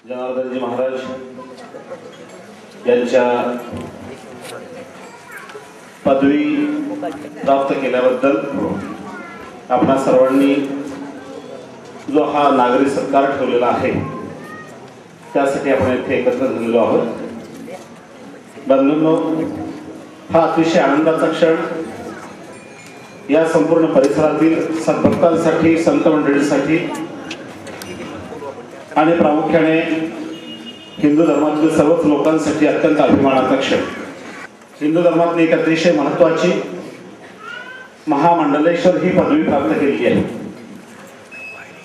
जनार्दनजी महाराज यांच्या पदवी प्राप्त केल्याबद्दल आपणा सर्वांनी जो हा नागरी सत्कार ठेवलेला आहे त्यासाठी आपण इथे एकत्र झालेलो आहोत। बंधूंनो, हा अतिशय आनंदाचा क्षण या संपूर्ण परिसरातील सद्भक्तांसाठी, संत मंडळीसाठी आणि प्रामुख्याने हिंदू धर्मातील सर्वच लोकांसाठी अत्यंत अभिमानाचा क्षण। हिंदू धर्मातली एक अतिशय महत्त्वाची महामंडलेश्वर ही पदवी प्राप्त केली आहे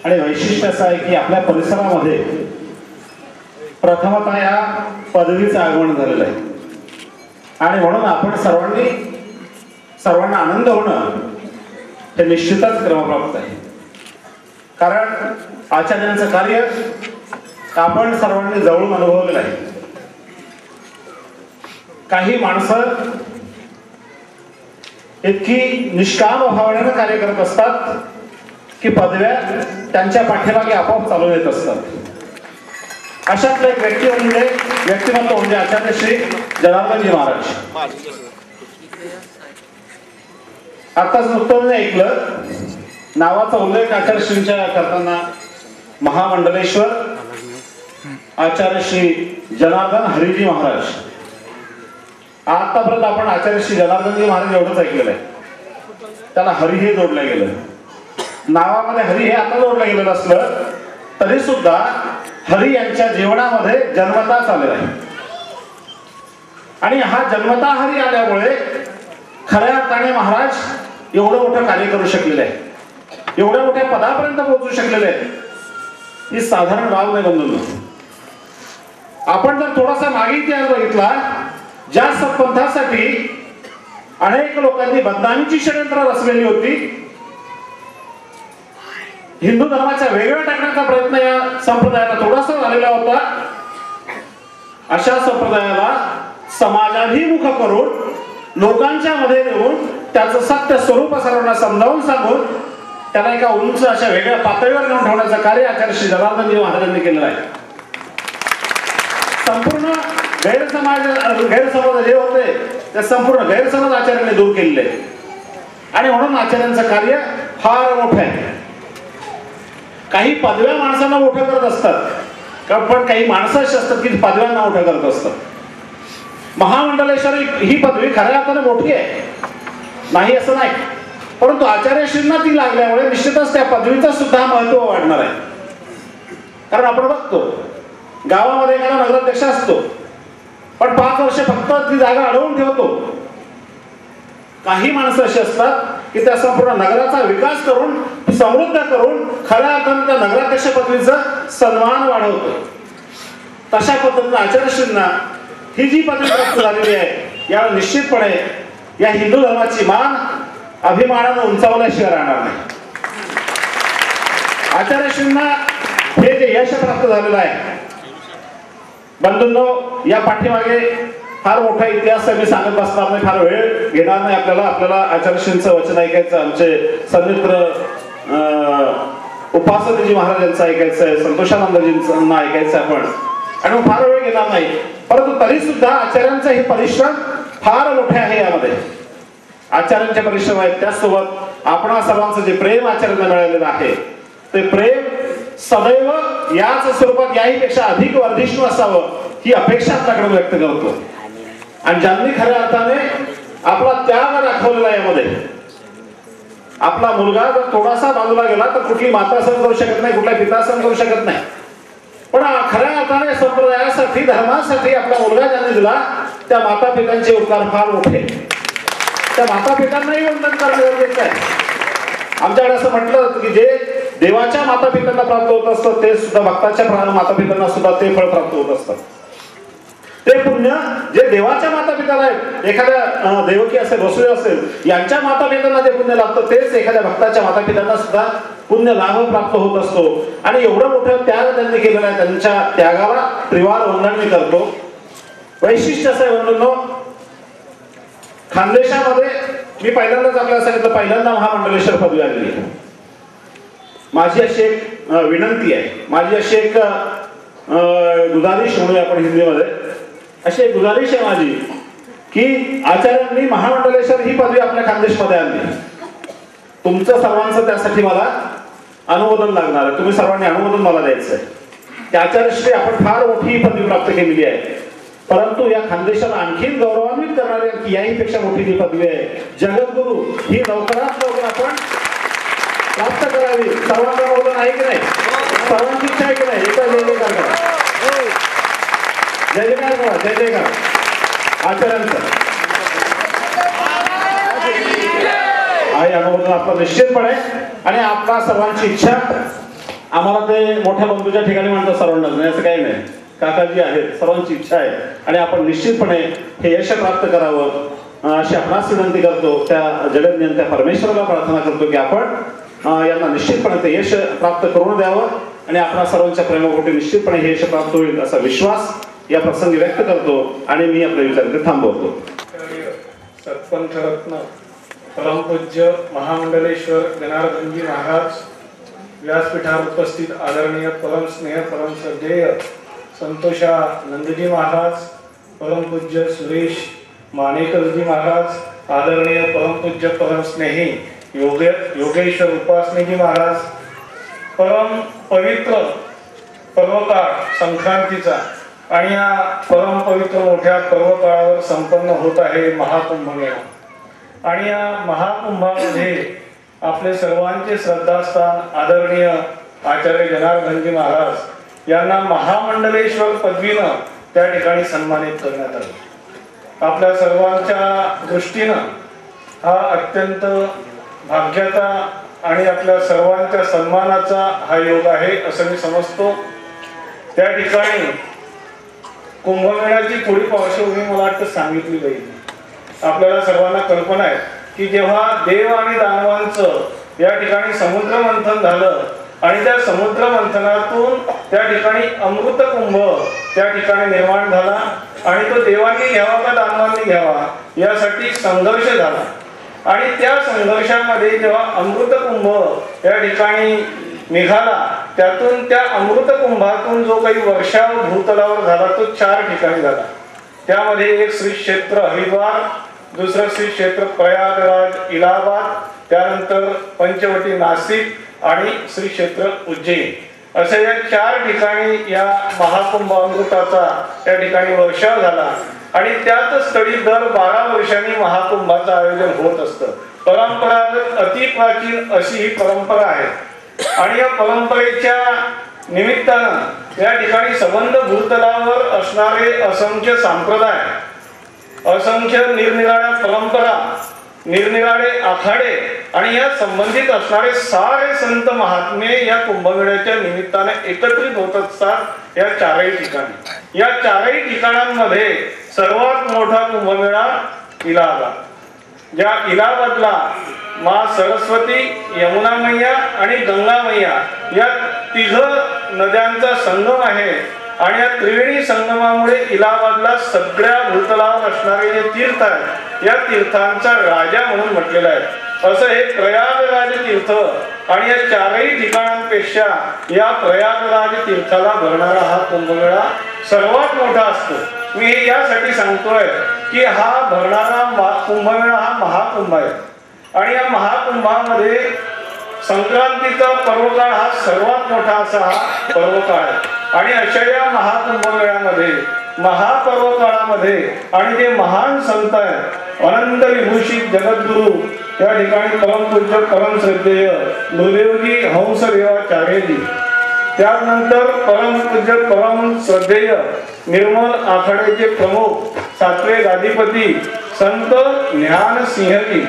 आणि वैशिष्ट्य असं आहे की आपल्या परिसरामध्ये प्रथमतः या पदवीचं आगमन झालेलं आहे आणि म्हणून आपण सर्वांना आनंद होणं हे निश्चितच क्रमप्राप्त आहे। कारण आचार्यांचं कार्य आपण सर्वांनी जवळून अनुभवलेलं आहे। काही माणसं इतकी निष्काम भावनेनं कार्य करत असतात की पदव्या त्यांच्या पाठीमागे आपोआप चालून येत असतात। अशातलं एक व्यक्तिमत्व म्हणजे आचार्य श्री जनार्दनजी महाराज। आताच नुकतं ऐकलं नावाचा उल्लेख आचार्य श्रींच्या करताना महामंडलेश्वर आचार्य श्री जनार्दन हरीजी महाराज। आतापर्यंत आपण आचार्य श्री जनार्दनजी महाराज एवढंच ऐकलेलं आहे, त्याला हरी हे जोडलं गेलं। नावामध्ये हरी हे आता जोडलं गेलेलं असलं तरी सुद्धा हरी यांच्या जीवनामध्ये जन्मताच आलेला आहे आणि हा जन्मता हरी आल्यामुळे खऱ्या अर्थाने महाराज एवढं मोठं कार्य करू शकलेले आहे, एवढ्या मोठ्या पदापर्यंत पोहोचू शकलेले आहेत। ही साधारण बाब नाही बंधूंनो। आपण जर थोडासा मागे इतिहास बघितला, ज्या सत्पंथासाठी अनेक लोकांनी बदनामीची षडयंत्र रचलेली होती, हिंदू धर्माच्या वेगळ्या टाकण्याचा प्रयत्न या संप्रदायाला थोडासा झालेला होता, अशा संप्रदायाला समाजाभिमुख करून लोकांच्या मध्ये नेऊन त्याचं सत्य स्वरूप सर्वांना समजावून सांगून त्याला एका उंच अशा वेगळ्या पातळीवर नेऊन ठेवण्याचं कार्य आचार्य श्री जनार्दनजी महाराजांनी केलेलं आहे। संपूर्ण गैरसमज जे होते ते संपूर्ण गैरसमज आचार्यांनी दूर केलेले आणि म्हणून आचार्यांचं कार्य फार मोठं आहे। काही पदव्या माणसांना मोठं करत असतात, पण काही माणसं अशी असतात की पदव्यांना मोठं करत असतात। महामंडलेश्वरी ही पदवी खऱ्या अर्थाने मोठी आहे, नाही असं नाही, परंतु आचार्यश्रींना ती लागल्यामुळे निश्चितच त्या पदवीचं सुद्धा महत्त्व वाढणार आहे। कारण आपण बघतो गावामध्ये एखादा नगराध्यक्ष असतो, पण 5 वर्ष फक्त ती जागा अडवून ठेवतो। काही माणसं अशी असतात की त्या संपूर्ण नगराचा विकास करून, समृद्ध करून खऱ्या अर्थाने त्या नगराध्यक्ष पदवीचा सन्मान वाढवतो। तशा पद्धतीने आचार्यश्रींना ही जी पदवी प्राप्त झालेली आहे या निश्चितपणे या हिंदू धर्माची मान अभिमानाने उंचावल्याशिवाय राहणार नाही। आचार्यश्रींना हे जे यश प्राप्त झालेलं आहे बंधूंनो, या पाठीमागे फार मोठा इतिहास मी सांगत बसणार नाही, फार वेळ घेणार नाही आपल्याला आचार्यश्रींचं वचन ऐकायचं, आमचे सन्मित्र उपासकजी महाराज यांचं ऐकायचं आहे, संतोषानंदजींना ऐकायचं आपण आणि फार वेळ घेणार नाही। परंतु तरी सुद्धा आचार्यांचा हे परिश्रम फार मोठे आहे। यामध्ये आचार्यांचे परिश्रम आहेत, त्याचसोबत आपणा सर्वांचं जे प्रेम आचार्यांना मिळालेलं आहे ते प्रेम सदैव याच स्वरूपात याहीपेक्षा अधिक वर्धिष्णू असावं ही अपेक्षा आपल्याकडे व्यक्त करतो। आणि ज्यांनी खऱ्या अर्थाने आपला त्याग दाखवलेला यामध्ये, आपला मुलगा जर थोडासा बाजूला गेला तर कुठली माता सहन करू शकत नाही, कुठला पिता सहन करू शकत नाही, पण खऱ्या अर्थाने संप्रदायासाठी, धर्मासाठी आपला मुलगा ज्यांनी दिला त्या माता पित्यांचे उपकार फार मोठे। त्या माता पित्यांनाही वंदन करणं गरजेचं आहे। आमच्याकडे असं म्हटलं जातं की जे देवाच्या माता पित्यांना प्राप्त होत असतं ते सुद्धा भक्ताच्या माता पित्यांना सुद्धा ते फळ प्राप्त होत असतं। ते पुण्य जे देवाच्या माता पित्याला आहेत, एखाद्या देवकी असेल, वसुदेव असेल, यांच्या माता पित्यांना जे पुण्य लागतं तेच एखाद्या भक्ताच्या माता पित्यांना सुद्धा पुण्य लाभ प्राप्त होत असतो। आणि एवढं मोठं त्याग त्यांनी केलेलं आहे, त्यांच्या त्यागाला त्रिवार वंदन मी करतो। वैशिष्ट्य असं आहे बंधूंनो, खानदेशामध्ये मी पहिल्यांदाच आपल्याला सांगितलं, पहिल्यांदा महामंडलेश्वर पदवी आलेली। माझी अशी एक विनंती आहे, माझी अशी एक गुजारिश म्हणूया आपण हिंदीमध्ये, अशी एक गुजारिश आहे माझी की आचार्यांनी महामंडलेश्वर ही पदवी आपल्या खानदेशमध्ये आणली. तुमचं सर्वांचं त्यासाठी मला अनुमोदन लागणार आहे. तुम्ही सर्वांनी अनुमोदन मला द्यायचं आहे. त्या आचार्यश्री आपण फार मोठी पदवी प्राप्त केलेली आहे, परंतु या खानदेशाला आणखीन गौरवान्वित करणारी की याही पेक्षा मोठी जी पदवी आहे जगद्गुरु ही लवकरात लवकर आपण प्राप्त करावी. सर्वांना अनुमोदन आहे की नाही? सर्वांची इच्छा आहे की नाही? एका जय जयकार करा, जय जयकार करा, जय जयकार आचार्यांचं. आहे अनुमोदन आपलं निश्चितपणे. आणि आपला सर्वांची इच्छा, आम्हाला ते मोठ्या बंधूच्या ठिकाणी म्हणतात सर्वांना, असं काही नाही, काकाजी आहेत, सर्वांची इच्छा आहे आणि आपण निश्चितपणे हे यश प्राप्त करावं अशी आपणास विनंती करतो. त्या जगज्ञान त्या परमेश्वराला प्रार्थना करतो की आपण यांना निश्चितपणे ते यश प्राप्त करून द्यावं आणि आपणा सर्वांच्या प्रेमापोटी निश्चितपणे हे यश प्राप्त होईल असा विश्वास या प्रसंगी व्यक्त करतो आणि मी आपले विचार थांबवतो. सत्पंथ रत्न परमपूज्य महामंडलेश्वर जनार्दनजी महाराज, व्यासपीठावर उपस्थित आदरणीय परम स्नेह परम श्रद्धेय संतोषा नंदजी महाराज, परमपूज्य सुरेश मानेकरजी महाराज, आदरणीय परमपूज्य परम स्नेही योगेश्वर उपासनेजी महाराज, परम पवित्र पर्वकाळ संक्रांतीचा आणि या परम पवित्र मोठ्या पर्वकाळावर संपन्न होत आहे महाकुंभमेळा. आणि या महाकुंभामध्ये आपले सर्वांचे श्रद्धास्थान आदरणीय आचार्य जनार्दनजी महाराज यांना महामंडलेश्वर पदवीनं त्या ठिकाणी सन्मानित करण्यात आले. आपल्या सर्वांच्या दृष्टीनं हा अत्यंत भाग्याचा आणि आपल्या सर्वांच्या सन्मानाचा हा योग आहे असं मी समजतो. त्या ठिकाणी कुंभमेळ्याची थोडी पार्श्वभूमी मला वाटतं सांगितली जाईल. आपल्याला सर्वांना कल्पना आहे की जेव्हा देव आणि दानवांचं या ठिकाणी समुद्र मंथन झालं आणि त्या समुद्र मंथनातून त्या ठिकाणी अमृत कुंभ त्या ठिकाणी निर्माण झाला आणि तो देवांनी घ्यावा का दानवांनी घ्यावा यासाठी संघर्ष झाला. आणि त्या संघर्षामध्ये जेव्हा अमृत कुंभ या ठिकाणी निघाला, त्यातून त्या अमृत कुंभातून जो काही वर्षाव भूतलावर झाला तो 4 ठिकाणी झाला. त्यामध्ये एक श्री क्षेत्र हरिद्वार, दुसरं श्री क्षेत्र प्रयागराज इलाहाबाद, त्यानंतर पंचवटी नाशिक आणि श्री क्षेत्र उज्जैन, अशा या 4 ठिकाणी या महाकुंभ अमृताचा त्या ठिकाणी वर्षाव झाला. आणि त्याच स्थळी दर 12 वर्षांनी महाकुंभाचं आयोजन होत असतं. परंपरागत अति प्राचीन अशी ही परंपरा आहे. आणि या परंपरेच्या निमित्तानं या ठिकाणी संबंध भूतलावर असणारे असंख्य संप्रदाय, असंख्य निरनिराळ्या परंपरा, निरनिराळे आखाडे आणि या संबंधित असणारे सारे संत महात्मे या कुंभमेळ्याच्या निमित्ताने एकत्रित होत असतात या 4ही ठिकाणी. या 4ही ठिकाणांमध्ये सर्वात मोठा कुंभमेळा इलाहाबाद. ज्या इलाहाबादला माँ सरस्वती, यमुना मैया आणि गंगा मैया या 3 नद्यांचा संगम आहे. आणि या त्रिवेणी संगमामुळे इलाहाबादला सगळ्या भूतलावर असणारे जे तीर्थ आहेत या तीर्थांचा राजा म्हणून म्हटलेला आहे. असं हे प्रयागराज तीर्थ आणि या 4ही ठिकाणांपेक्षा या प्रयागराज तीर्थाला भरणारा हा कुंभमेळा सर्वात मोठा असतो. मी हे यासाठी सांगतोय की हा भरणारा कुंभमेळा हा महाकुंभ आहे. आणि या महाकुंभामध्ये संक्रांतीचा पर्वकाळ हा सर्वात मोठा असा हा पर्वकाळ आहे. आणि अशा या महाकुंभमेळ्यामध्ये महापर्वकाळामध्ये आणि जे महान संत आहेत अनंत विभूषित जगद्गुरु या ठिकाणी परमपूज्य परम श्रद्धेय गुरुदेवजी हंसदेवाचार्यजी, त्यानंतर परमपूज्य परम श्रद्धेय निर्मल आखाड्याचे प्रमुख 7वे गादीपती संत ज्ञानसिंहजी,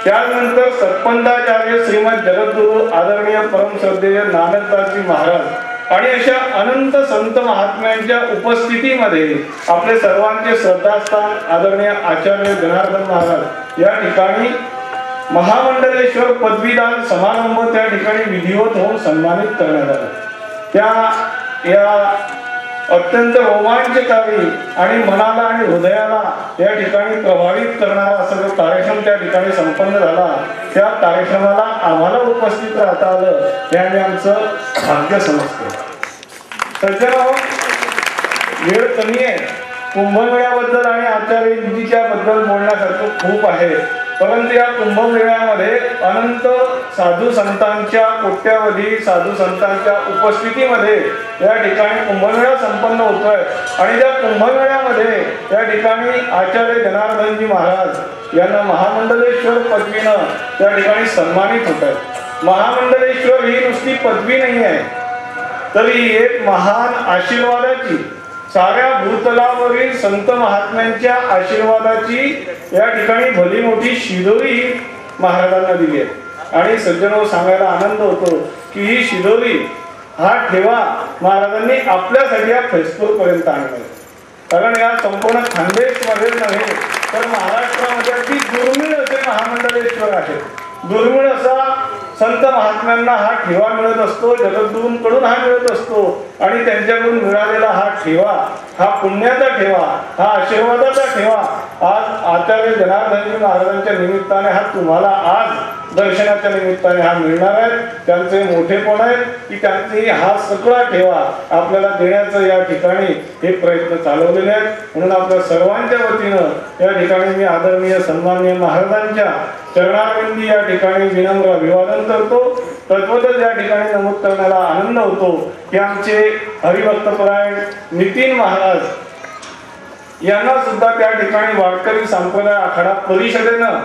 त्यानंतर सत्पंथाचार्य श्रीमद जगद्गुरु आदरणीय परम श्रद्धेय नानकदासजी महाराज आणि अशा अनंत संत महात्म्यांच्या उपस्थितीमध्ये आपले सर्वांचे श्रद्धास्थान आदरणीय आचार्य जनार्दन महाराज या ठिकाणी महामंडलेश्वर पदवीदान समारंभ त्या ठिकाणी विधिवत होऊन सन्मानित करण्यात आला. त्या या अत्यंत रोमांचकारी आणि मनाला आणि हृदयाला या ठिकाणी प्रभावित करणारा असा जो कार्यक्रम त्या ठिकाणी संपन्न झाला, त्या कार्यक्रमाला आम्हाला उपस्थित राहता आलं हे आम्ही आमचं भाग्य समजतो. सज्जनो, वेळ कमी आहे. कुंभमेळ्याबद्दल आणि आचार्यजीच्या बद्दल बोलण्यासारखं खूप आहे, परंतु या कुंभमेळ्यामध्ये अनंत साधू संतांच्या कोट्यावधी साधू संतांच्या उपस्थितीमध्ये या ठिकाणी कुंभमेळा संपन्न होतोय. आणि त्या कुंभमेळ्यामध्ये या ठिकाणी आचार्य जनार्दनजी महाराज यांना महामंडलेश्वर पदवीनं त्या ठिकाणी सन्मानित होत आहेत. महामंडलेश्वर ही नुसती पदवी नाही आहे, तर ही एक महान आशीर्वादाची, साऱ्या भूतलावरील संत महात्म्यांच्या आशीर्वादाची या ठिकाणी भली मोठी शिदोरी महाराजांना दिली आहे. आणि सज्जनो, सांगायला आनंद होतो की ही शिदोरी, हा ठेवा महाराजांनी आपल्यासाठी या फैजपूर पर्यंत आणला. कारण या संपूर्ण खानदेशमध्ये नव्हे तर महाराष्ट्रामध्ये अगदी दुर्मिळ असे महामंडलेश्वर आहे. दुर्मिळ असा संत महात्म्यांना हा ठेवा मिळत असतो, जगद्गुरूंकडून हा मिळत असतो. आणि त्यांच्याकडून मिळालेला हा ठेवा, हा पुण्याचा ठेवा, हा आशीर्वादाचा ठेवा आज आचार्य जनार्दनजी महाराजांच्या निमित्ताने हा तुम्हाला आज दर्शनाच्या निमित्ताने हा मिळणार आहे. त्यांचे मोठेपण आहे की त्यांची हा सगळा ठेवा आपल्याला देण्याचं या ठिकाणी हे प्रयत्न चालवलेले आहेत. म्हणून आपल्या सर्वांच्या वतीनं या ठिकाणी मी आदरणीय सन्माननीय महाराजांच्या चरणारविंदी या ठिकाणी विनम्र अभिवादन करतो. तत्वतच या ठिकाणी नमूद करण्याला आनंद होतो की आमचे हरिभक्तपरायण नितीन महाराज यांना सुद्धा त्या ठिकाणी वारकरी संप्रदाय आखाडा परिषदेनं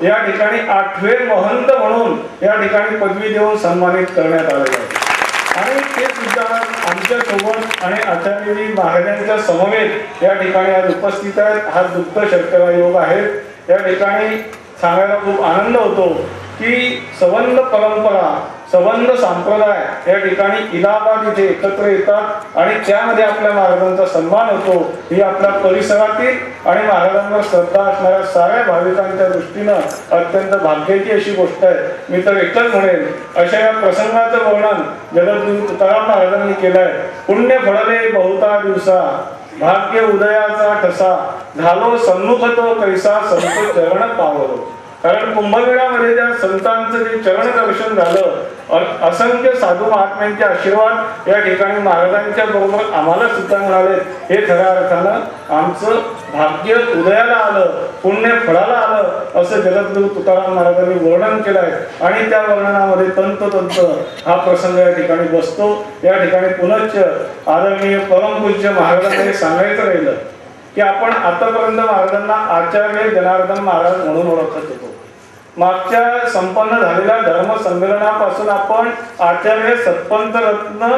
या ठिकाणी 8वे महंत म्हणून या ठिकाणी पदवी देऊन सन्मानित करण्यात आलेले आहे. आणि ते सुद्धा आमच्या सोबत आणि आचार्यजी महाराजांच्या समवेत या ठिकाणी आज उपस्थित आहेत. हा दुग्ध शर्करा योग आहे. या ठिकाणी सांगायला खूप आनंद होतो की संबंध परंपरा, संबंध संप्रदाय या ठिकाणी इलाहाबाद इथे एकत्र येतात आणि त्यामध्ये आपल्या महाराजांचा सन्मान होतो. ही आपल्या परिसरातील आणि महाराजांवर श्रद्धा असणाऱ्या साऱ्या भाविकांच्या दृष्टीनं अत्यंत भाग्याची अशी गोष्ट आहे. मी तर एकच म्हणेन, अशा या प्रसंगाचं वर्णन जगद्गुरू तुकाराम महाराजांनी केलंय. पुण्य फळले बहुता दिवसा, भाग्य उदयाचा ठसा, झालो सन्मुख तो कैसा संत चरण पावलो. कारण कुंभमेळ्यामध्ये ज्या संतांचं जे चरण दर्शन झालं, असंख्य साधू महात्म्यांचे आशीर्वाद या ठिकाणी महाराजांच्या बरोबर आम्हाला सुद्धा मिळाले. हे खऱ्या अर्थानं आमचं भाग्य उदयाला आलं, पुण्य फळाला आलं असं जगद्गुरू तुकाराम महाराजांनी वर्णन केलं आहे. आणि त्या वर्णनामध्ये तंतोतंत हा प्रसंग या ठिकाणी बसतो. या ठिकाणी पुनश्च आदरणीय परमपूज्य महाराजांनी सांगायचं राहिलं की आपण आतापर्यंत महाराजांना आचार्य जनार्दन महाराज म्हणून ओळखत होतो. मागच्या संपन्न झालेल्या धर्म संमेलनापासून आपण आचार्य सत्पंथ रत्न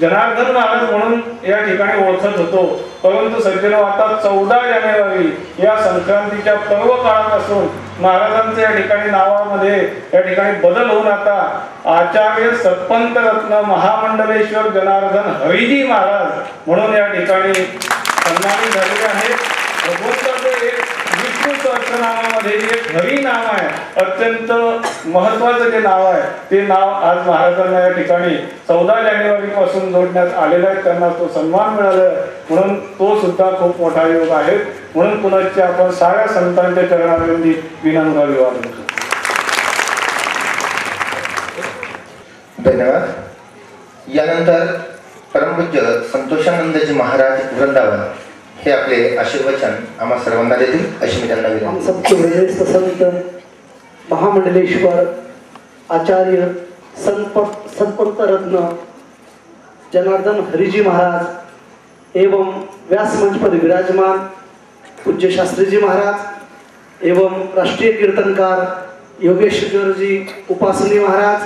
जनार्दन महाराज म्हणून या ठिकाणी ओळखत होतो. परंतु सज्जनो, आता 14 जानेवारी या संक्रांतीच्या पर्व काळापासून महाराजांच्या या ठिकाणी नावामध्ये या ठिकाणी बदल होऊन आता आचार्य सत्पंथ रत्न महामंडलेश्वर जनार्दन हरिजी महाराज म्हणून या ठिकाणी सन्मानित झालेले आहेत. भगवंताचं एक विष्णू सहस्रनामामध्ये एक हरी नाव आहे, अत्यंत महत्वाचं जे नाव आहे ते नाव आज महाराजांना या ठिकाणी 14 जानेवारी पासून जोडण्यात आलेलं आहे. त्यांना तो सन्मान मिळाला म्हणून तो सुद्धा खूप मोठा योग आहे. म्हणून पुनश्च आपण साऱ्या संतांच्या चरणावरती विनम्र अभिवादन करतो. धन्यवाद. यानंतर परमपूज्य संतोषानंदजी महाराज वृंदावन हे आपले आशीर्वचन आम्हा सर्वांना देतील अशी मी त्यांना विनंती. हम सबके हृदयस्थ संत महामंडलेश्वर आचार्य सत्पंथ रत्न जनार्दन हरिजी महाराज एवं व्यास मंच पर विराजमान पूज्य शास्त्री जी महाराज एवं राष्ट्रीय कीर्तनकार योगेश्वर जी उपासनी महाराज,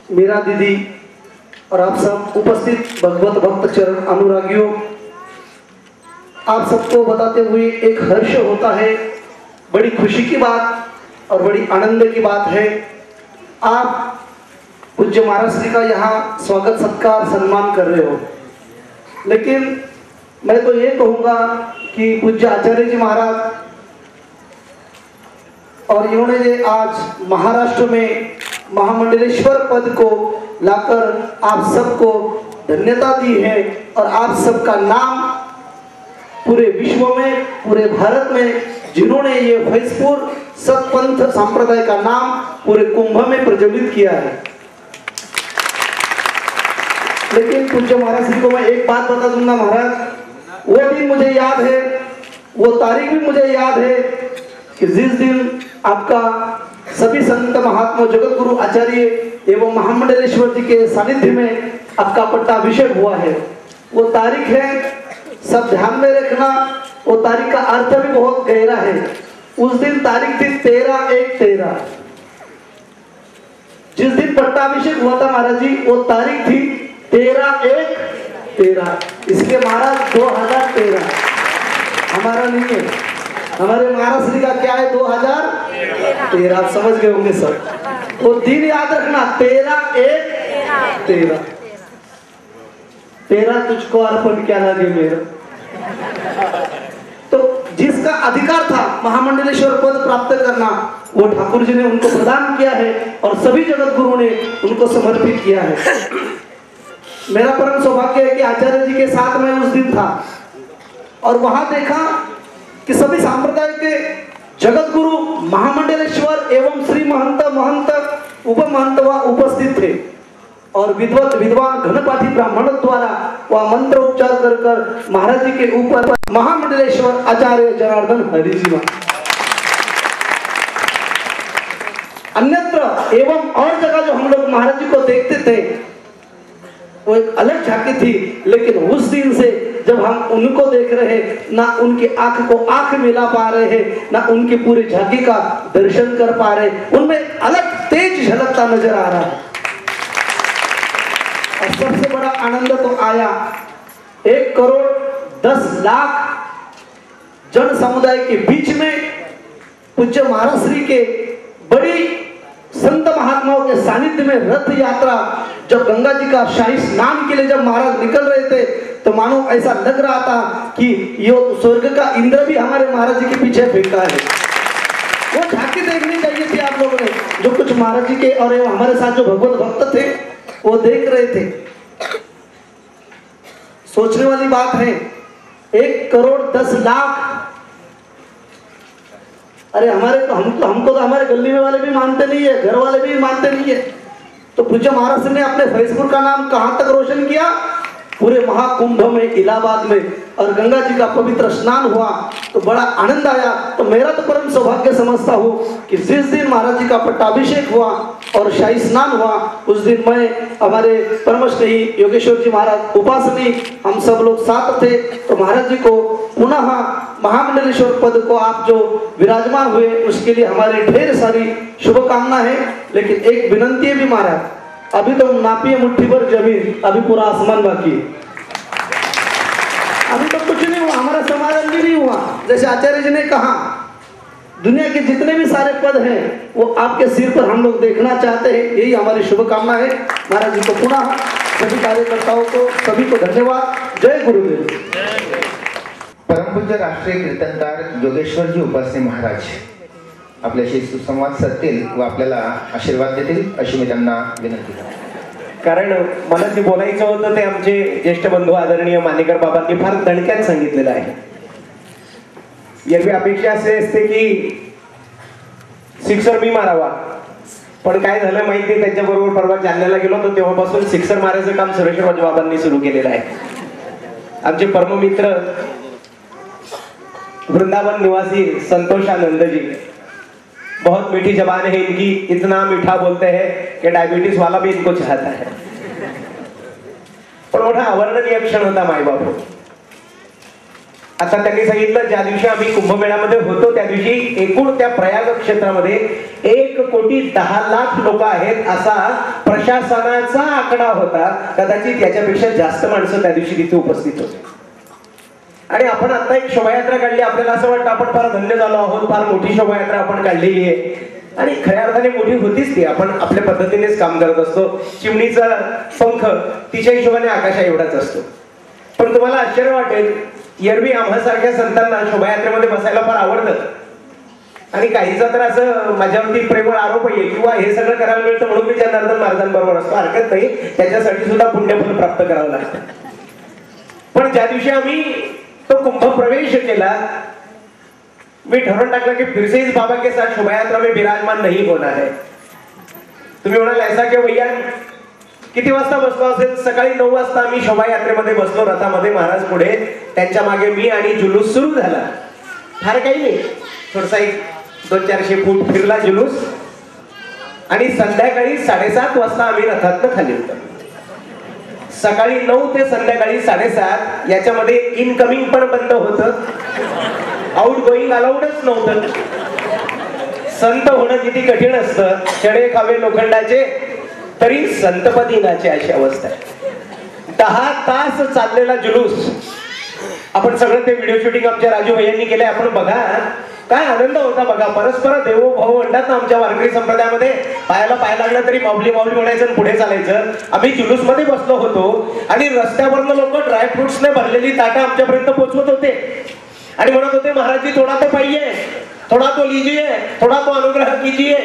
मीरा दीदी और आप सब उपस्थित भगवत भक्त चरण अनुरागियों, आप सबको बताते हुए एक हर्ष होता है, बड़ी खुशी की बात और बड़ी आनंद की बात है। आप पूज्य महाराज जी का यहाँ स्वागत सत्कार सम्मान कर रहे हो, लेकिन मैं तो ये कहूँगा कि पूज्य आचार्य जी महाराज और इन्होंने आज महाराष्ट्र में महामंडलेश्वर पद को लाकर आप सबको धन्यता दी है और आप सबका नाम पूरे विश्व में, पूरे भारत में जिन्होंने ये फैजपुर सतपंथ संप्रदाय का नाम पूरे कुंभ में प्रज्वलित किया है। लेकिन पूज्य महाराज जी को मैं एक बात बता दूंगा, महाराज मुझे याद है, वो तारीख भी मुझे याद है कि जिस दिन आपका सभी संत महात्मा जगत गुरु आचार्य एवं महामंडलेश्वर जी के सानिध्य में आपका पट्टाभिषेक हुआ है। वो तारीख है, सब ध्यान में रखना। वो तारीख का अर्थ भी बहुत गहरा है। उस दिन तारीख थी 13/1/13। जिस दिन पट्टाभिषेक हुआ था महाराज जी, वो तारीख थी 13/1/13। इसलिए महाराज 2013 हमारा नहीं है, हमारे महाराज श्री का क्या है 2013। आप समझ गए होंगे सर। वो दिन याद रखना 13/1/13। तेरा तुझको अर्पण क्या लगे मेरा। तो जिसका अधिकार था महामंडलेश्वर पद प्राप्त करना, वो ठाकुर जी ने उनको प्रदान किया है और सभी जगत गुरु ने उनको समर्पित किया है। मेरा परम सौभाग्य है कि आचार्य जी के साथ मैं उस दिन था और वहां देखा कि सभी संप्रदाय के जगत गुरु महामंडलेश्वर एवं श्री महंत उपमहंत वहां उपस्थित थे और विद्वान घनपाठी ब्राह्मण द्वारा वह मंत्र उच्चार कर महाराज जी के ऊपर महामंडलेश्वर आचार्य जनार्दन हरि जी अन्यत्र एवं और जगह जो हम लोग महाराज जी को देखते थे वो एक अलग झांकी थी, लेकिन उस दिन से जब हम उनको देख रहे हैं, ना उनकी आंख को आंख मिला पा रहे हैं, ना उनकी पूरी झांकी का दर्शन कर पा रहे, उनमें अलग तेज झलकता नजर आ रहा है। और सबसे बड़ा आनंद तो आया 1,10,00,000 जन समुदाय के बीच में पूज्य महाराज श्री के बड़ी संत महात्माओं के सानिध्य में रथ यात्रा जब गंगा जी का शाही स्नान के लिए जब महाराज निकल रहे थे, तो मानो ऐसा लग रहा था कि ये स्वर्ग का इंद्र भी हमारे महाराज जी के पीछे फेंका है। वो झांकी देखनी चाहिए थी आप लोगों ने, जो कुछ महाराज जी के और हमारे साथ जो भगवत भक्त थे वो देख रहे थे। सोचने वाली बात है, 1,10,00,000। अरे हमको तो हमारे गली में वाले भी मानते नहीं है, घर वाले भी मानते नहीं है। तो पूज्य महाराज ने अपने फेसबुक का नाम कहां तक रोशन किया? पूरे महाकुंभ में, इलाहाबाद में, और गंगा जी का पवित्र स्नान हुआ तो बड़ा आनंद आया। तो मेरा तो परम सौभाग्य समझता हूँ कि जिस दिन महाराज जी का पट्टाभिषेक हुआ और शाही स्नान हुआ, उस दिन मैं, हमारे परमश्री योगेश्वर जी महाराज, उपासनी, हम सब लोग साथ थे। तो महाराज जी को पुनः महामंडलेश्वर पद को आप जो विराजमान हुए, उसके लिए हमारी ढेर सारी शुभकामना है। लेकिन एक विनंती है भी महाराज, अभी तो नापिए मुट्ठी भर जमीन, अभी पूरा आसमान बाकी है। अभी तो कुछ नहीं हुआ, हमारा समाधान भी नहीं हुआ। जैसे आचार्य जी ने कहा, दुनिया के जितने भी सारे पद हैं वो आपके सिर पर हम लोग देखना चाहते हैं, यही हमारी शुभकामना है। महाराज जी को पुनः सभी कार्यकर्ताओं को सभी को धन्यवाद। जय गुरुदेव। परम पूज्य राष्ट्रीय कीर्तनकार योगेश्वरजी उपासनी महाराज आपल्याशी सुसंवाद साधतील व आपल्याला आशीर्वाद देतील अशी मी त्यांना विनंती करतो। कारण मला जे बोलायचं होतं ते आमचे ज्येष्ठ बंधू आदरणीय मानेकर बाबांनी फार दणक्यात सांगितलेलं आहे। याची अपेक्षा असे असते की सिक्सर मी मारावा, पण काय झालं माहिती, त्यांच्याबरोबर परवा जालन्याला गेलो होतो, तेव्हापासून सिक्सर मारायचं काम सुरेश्वर बाबांनी सुरू केलेलं आहे। आमचे परममित्र वृंदावन निवासी संतोषानंद जी, बहुत मीठी जबान है इनकी, इतना मीठा बोलते हैं कि डायबिटीज वाला भी इनको चाहता है। पण मोठा अवर्णनीय क्षण होता मायबापू। आता त्यांनी सांगितलं, ज्या दिवशी आम्ही कुंभमेळ्यामध्ये होतो त्या दिवशी एकूण त्या प्रयाग क्षेत्रामध्ये 1,10,00,000 लोक आहेत असा प्रशासनाचा आकडा होता। कदाचित याच्यापेक्षा जास्त माणसं त्या दिवशी तिथे उपस्थित होते। आणि आपण आता एक शोभायात्रा काढली, आपल्याला असं वाटतं आपण फार धन्य झालो आहोत, फार मोठी शोभायात्रा आपण काढलेली आहे। आणि खऱ्या अर्थाने मोठी होतीच ती, आपण आपल्या पद्धतीनेच काम करत असतो। चिमणीचा पंख तिच्या हिशोबाने आकाशा एवढाच असतो। पण तुम्हाला आश्चर्य वाटेल, एरवी आम्हासारख्या संतांना शोभायात्रेमध्ये बसायला फार आवडतं आणि काहीचा तर असं माझ्यावरती प्रेमळ आरोप आहे किंवा हे सगळं करायला मिळतं म्हणून मी जनार्दन महाराजांबरोबर असतो, हरकत नाही, त्याच्यासाठी सुद्धा पुण्यफल प्राप्त करावं लागतं। पण ज्या दिवशी आम्ही तो कुंभ प्रवेश केला, मी ठरवून टाकलं की फिर से इस बाबा के साथ शोभायात्रा में विराजमान नहीं होना है। तुम्ही म्हणाल ऐसा क्यों भैया, किती वाजता बसलो असेल? सकाळी 9 वाजता आम्ही शोभायात्रेमध्ये बसलो रथामध्ये महाराज पुढे, त्यांच्या मागे मी आणि जुलूस सुरू झाला. फार काही नाही, थोडासा एक 200-400 फूट फिरला जुलूस आणि संध्याकाळी 7:30 वाजता आम्ही रथातनं खाली उतरलो. सकाळी 9 ते संध्याकाळी 7:30 याच्यामध्ये इनकमिंग पण बंद होतं, आउट गोईंग अलाउडच नव्हतं. संत होणं किती कठीण असतं. चढे खावे लोखंडाचे तरी संतपदी नाचे, अशी अवस्था आहे. 10 तास चाललेला जुलूस. आपण सगळं ते व्हिडिओ शूटिंग आमच्या राजू भैयांनी केलंय, आपण बघा. काय आनंद होता बघा. परस्पर देवो भाऊ म्हणतात ना आमच्या वारकरी संप्रदायामध्ये. पायाला पाय लागला तरी माऊली माऊली म्हणायचं आणि पुढे चालायचं. आम्ही जुलूस मध्ये बसलो होतो आणि रस्त्यावरनं लोक ड्रायफ्रुट्सने भरलेली ताटं आमच्यापर्यंत पोहोचवत होते आणि म्हणत होते, महाराज जी थोडा तो पाहिजे, थोडा तो लीजिए, थोडा तो अनुग्रह कीजिए.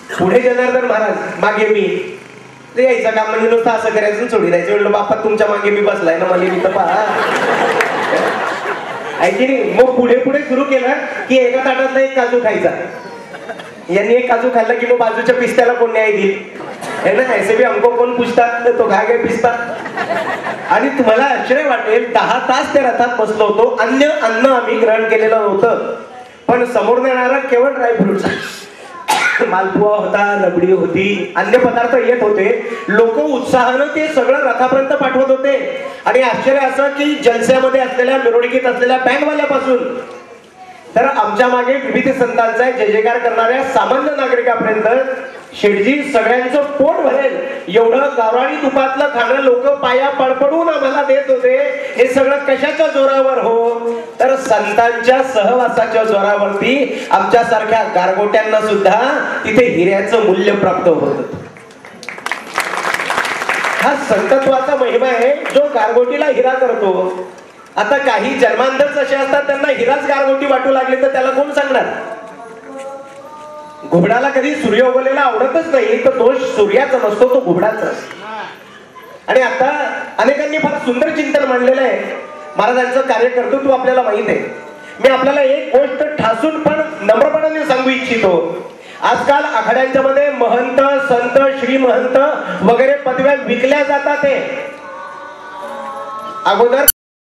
पुढे जनार्दन महाराज, मागे मी. ते यायचं काम म्हणजे नुसतं असं करायचं सोडी द्यायचं. म्हणलं बाप्पा तुमच्या मागे मी बसलाय ना, मला मी तर पहा. ऐकी नाही. मग पुढे पुढे सुरू केलं की एका ताटातला एक काजू खायचा. यांनी एक काजू खाल्ला की मग बाजूच्या पिस्त्याला कोण न्याय देईल? है ना, ऐसे भी हमको कोण पुछतात, तो खा गे पिस्ता. आणि तुम्हाला आश्चर्य वाटेल, 10 तास त्या रथात बसलो होतो. अन्न आम्ही ग्रहण केलेलं नव्हतं, पण समोर येणारा केवळ ड्रायफ्रुट्स. मालपुआ होता, रबडी होती, अन्य पदार्थ येत होते. लोक उत्साहानं ते सगळं रथापर्यंत पाठवत होते. आणि आश्चर्य असं की जलस्यामध्ये असलेल्या, मिरवणुकीत असलेल्या बँडवाल्यापासून तर आमच्या मागे विविध संतांचा जय जयकार करणाऱ्या सामान्य नागरिकापर्यंत शेठजी सगळ्यांचं पोट भरेल एवढं गावराणी तुपातलं खाणं लोक पाया पडपडून आम्हाला देत होते. हे सगळं कशाच्या जोरावर हो? तर संतांच्या सहवासाच्या जोरावरती. आमच्या सारख्या गारगोट्यांना सुद्धा तिथे हिऱ्याचं मूल्य प्राप्त होत होतं. हा संतत्वाचा महिमा आहे जो गारगोटीला हिरा करतो. आता काही जन्मांधच असे असतात, त्यांना हिराच गारगोटी वाटू लागले तर त्याला कोण सांगणार? घुबडाला कधी सूर्य उगवलेला आवडतच नाही, तर दोष सूर्याचा नसतो, तो घुबडाचा. आणि आता अनेकांनी फार सुंदर चिंतन मांडलेलं आहे. महाराजांचं कार्य कर्तृत्व आपल्याला माहित आहे. मी आपल्याला एक गोष्ट ठासून पण नम्रपणाने सांगू इच्छितो. आजकाल आखाड्यांच्या मध्ये महंत, संत, श्रीमहंत वगैरे पदव्या विकल्या जातात. अगोदर